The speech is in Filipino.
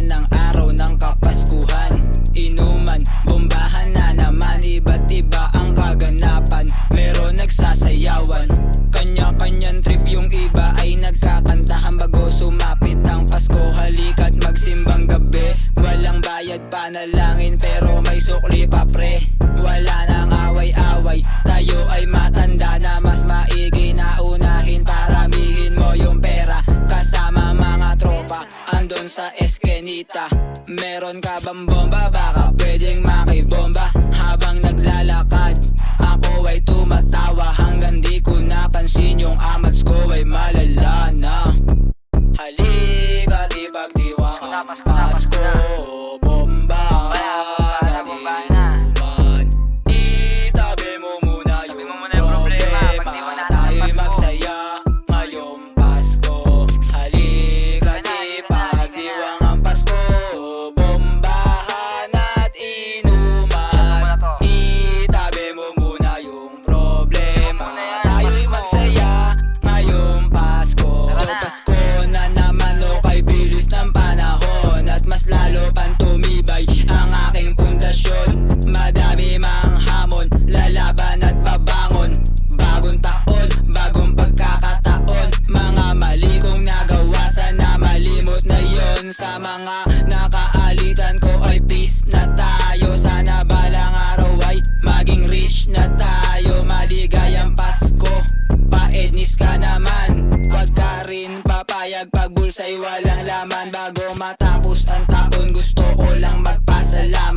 naman ang araw ng Kapaskuhan. Inuman, bombahan na naman, iba't iba ang kaganapan. Meron nagsasayawan, kanya-kanyang trip, yung iba ay nagkakantahan bago sumapit ang Pasko. Halika't magsimbang gabi, walang bayad panalangin pero may sukli pa pre. Wala nang away-away, tayo ay matanda na, mas maigi na unahin. Paramihin mo yung pera kasama mga tropa andon sa eskenita. Meron ka bang bomba? Baka pwedeng makibomba. Habang naglalakad ako ay tumatawa hanggang di ko napansin yung amats ko ay malala na. Halika't ipagdiwang ang Pasko, bomba na inuman. Itabi mo muna yung problema, tayo'y magsaya ngayong Pasko. Halika't ipagdiwang ang Pasko, bombahan at inuman. Itabi mo muna yung problema, tayo'y magsaya ngayong Pasko. Pasko na naman, o kay bilis ng panahon, at mas lalo pang tumibay ang aking pundasyon. Madami mang hamon, lalaban at babangon. Bagong taon, bagong pagkakataon. Mga mali kong nagawa, sana malimot na yon. Sa mga nakaalitan ko ay peace na tayo. Sana balang araw ay maging rich na tayo. Maligayang Pasko, paednis ka naman. Wag ka rin papayag pag bulsa'y walang laman. Bago matapos ang taon gusto ko lang magpasalamat